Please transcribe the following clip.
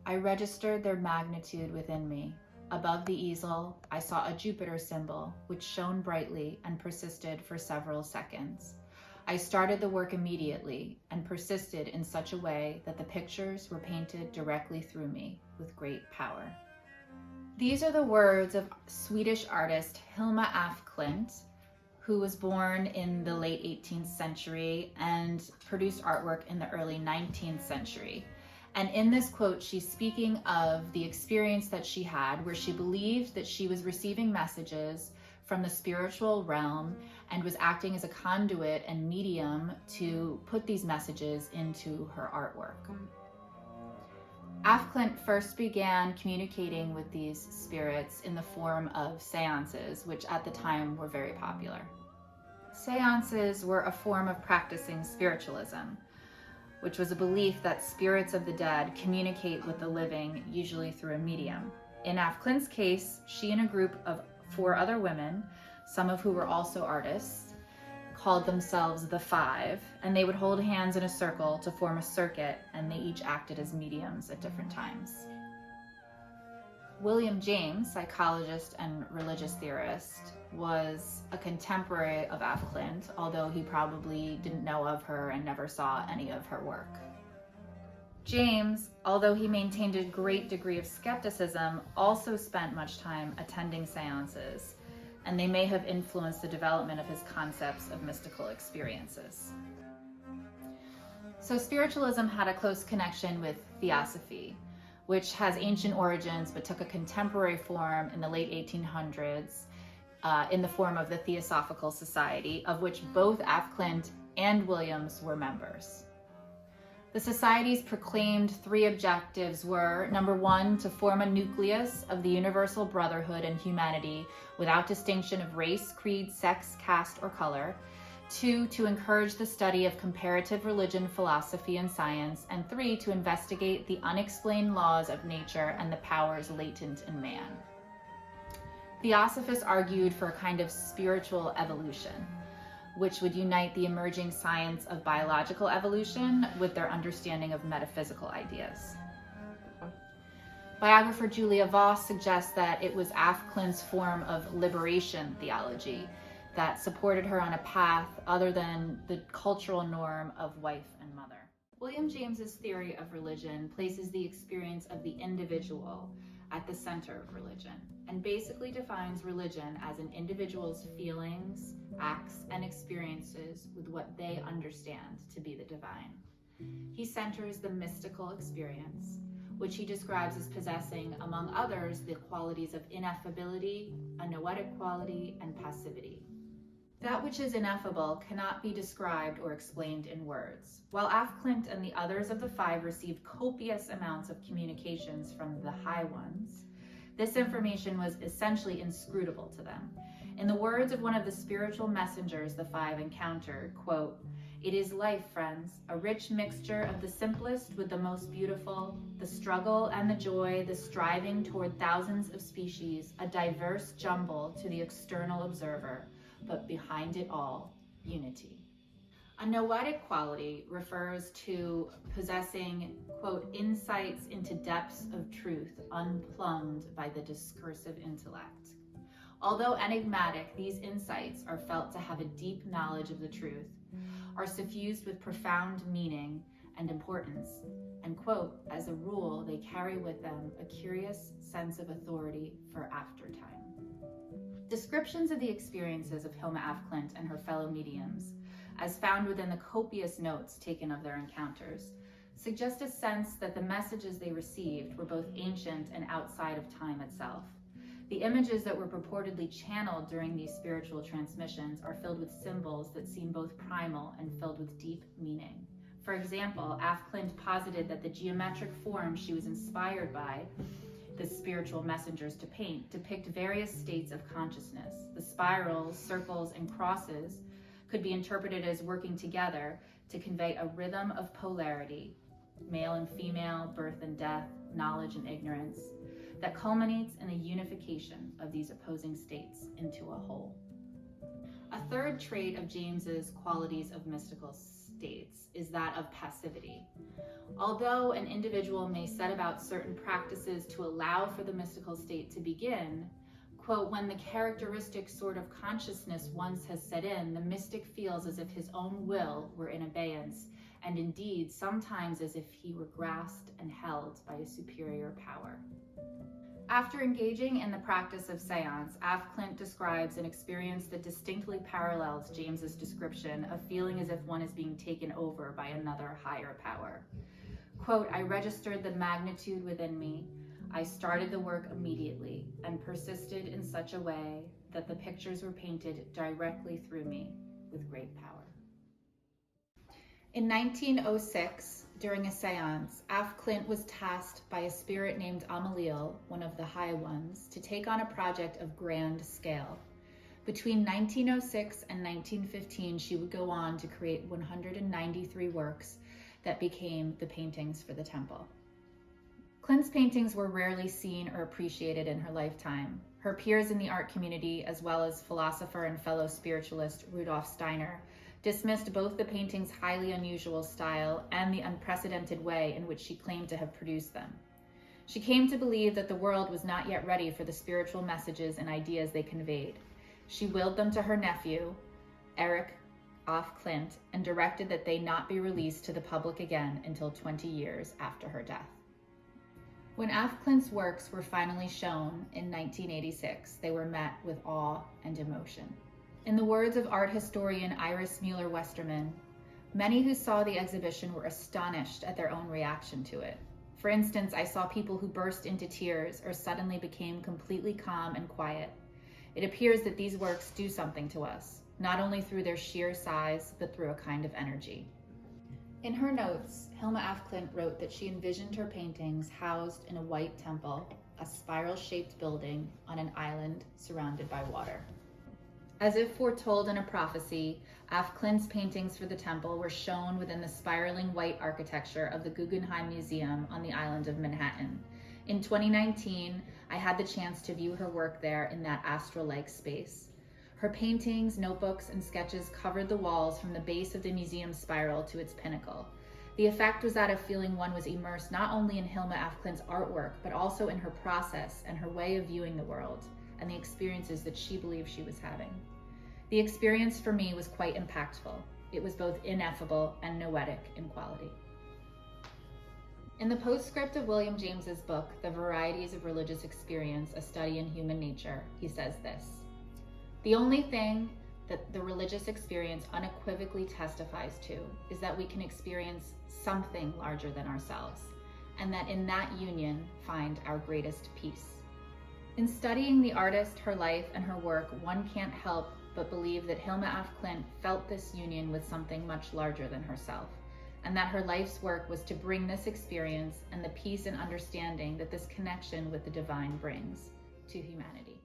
I registered their magnitude within me. Above the easel, I saw a Jupiter symbol, which shone brightly and persisted for several seconds. I started the work immediately and persisted in such a way that the pictures were painted directly through me with great power. These are the words of Swedish artist Hilma af Klint, who was born in the late 18th century and produced artwork in the early 19th century. And in this quote, she's speaking of the experience that she had where she believed that she was receiving messages from the spiritual realm and was acting as a conduit and medium to put these messages into her artwork. Af Klint first began communicating with these spirits in the form of seances, which at the time were very popular. Seances were a form of practicing spiritualism, which was a belief that spirits of the dead communicate with the living, usually through a medium. In Af Klint's case, she and a group of 4 other women, some of who were also artists, called themselves the Five, and they would hold hands in a circle to form a circuit, and they each acted as mediums at different times. William James, psychologist and religious theorist, was a contemporary of Af Klint, although he probably didn't know of her and never saw any of her work. James, although he maintained a great degree of skepticism, also spent much time attending seances, and they may have influenced the development of his concepts of mystical experiences. So spiritualism had a close connection with theosophy, which has ancient origins but took a contemporary form in the late 1800s in the form of the Theosophical Society, of which both Af Klint and Williams were members. The society's proclaimed 3 objectives were, number 1, to form a nucleus of the universal brotherhood and humanity without distinction of race, creed, sex, caste, or color. 2, to encourage the study of comparative religion, philosophy, and science. And 3, to investigate the unexplained laws of nature and the powers latent in man. Theosophists argued for a kind of spiritual evolution, which would unite the emerging science of biological evolution with their understanding of metaphysical ideas. Biographer Julia Voss suggests that it was Af Klint's form of liberation theology that supported her on a path other than the cultural norm of wife and mother. William James's theory of religion places the experience of the individual at the center of religion, and basically defines religion as an individual's feelings, acts, and experiences with what they understand to be the divine. He centers the mystical experience, which he describes as possessing, among others, the qualities of ineffability, a noetic quality, and passivity. That which is ineffable cannot be described or explained in words. While Af Klint and the others of the 5 received copious amounts of communications from the High Ones, this information was essentially inscrutable to them. In the words of one of the spiritual messengers the 5 encountered, quote, "It is life, friends, a rich mixture of the simplest with the most beautiful, the struggle and the joy, the striving toward thousands of species, a diverse jumble to the external observer, but behind it all, unity." A noetic quality refers to possessing, quote, "insights into depths of truth unplumbed by the discursive intellect." Although enigmatic, these insights are felt to have a deep knowledge of the truth, are suffused with profound meaning and importance, and, quote, "as a rule, they carry with them a curious sense of authority for aftertime." Descriptions of the experiences of Hilma af Klint and her fellow mediums, as found within the copious notes taken of their encounters, suggest a sense that the messages they received were both ancient and outside of time itself. The images that were purportedly channeled during these spiritual transmissions are filled with symbols that seem both primal and filled with deep meaning. For example, Af Klint posited that the geometric forms she was inspired by the spiritual messengers to paint depict various states of consciousness. The spirals, circles, and crosses could be interpreted as working together to convey a rhythm of polarity, male and female, birth and death, knowledge and ignorance, that culminates in the unification of these opposing states into a whole. A third trait of James's qualities of mystical states is that of passivity. Although an individual may set about certain practices to allow for the mystical state to begin, quote, when the characteristic sort of consciousness once has set in, the mystic feels as if his own will were in abeyance, and indeed sometimes as if he were grasped and held by a superior power. After engaging in the practice of seance, Klint describes an experience that distinctly parallels James's description of feeling as if one is being taken over by another higher power. Quote, I registered the magnitude within me. I started the work immediately and persisted in such a way that the pictures were painted directly through me with great power. In 1906, during a seance, Klint was tasked by a spirit named Amalil, one of the High Ones, to take on a project of grand scale. Between 1906 and 1915, she would go on to create 193 works that became the paintings for the temple. Klint's paintings were rarely seen or appreciated in her lifetime. Her peers in the art community, as well as philosopher and fellow spiritualist Rudolf Steiner, dismissed both the painting's highly unusual style and the unprecedented way in which she claimed to have produced them. She came to believe that the world was not yet ready for the spiritual messages and ideas they conveyed. She willed them to her nephew, Erich Klint, and directed that they not be released to the public again until 20 years after her death. When Klint's works were finally shown in 1986, they were met with awe and emotion. In the words of art historian Iris Mueller-Westerman, many who saw the exhibition were astonished at their own reaction to it. For instance, I saw people who burst into tears or suddenly became completely calm and quiet. It appears that these works do something to us, not only through their sheer size, but through a kind of energy. In her notes, Hilma Klint wrote that she envisioned her paintings housed in a white temple, a spiral-shaped building on an island surrounded by water. As if foretold in a prophecy, Klint's paintings for the temple were shown within the spiraling white architecture of the Guggenheim Museum on the island of Manhattan. In 2019, I had the chance to view her work there in that astral-like space. Her paintings, notebooks, and sketches covered the walls from the base of the museum spiral to its pinnacle. The effect was that of feeling one was immersed not only in Hilma Klint's artwork, but also in her process and her way of viewing the world, and the experiences that she believed she was having. The experience for me was quite impactful. It was both ineffable and noetic in quality. In the postscript of William James's book, The Varieties of Religious Experience, A Study in Human Nature, he says this: the only thing that the religious experience unequivocally testifies to is that we can experience something larger than ourselves, and that in that union find our greatest peace. In studying the artist, her life, and her work, one can't help but believe that Hilma Klint felt this union with something much larger than herself, and that her life's work was to bring this experience and the peace and understanding that this connection with the divine brings to humanity.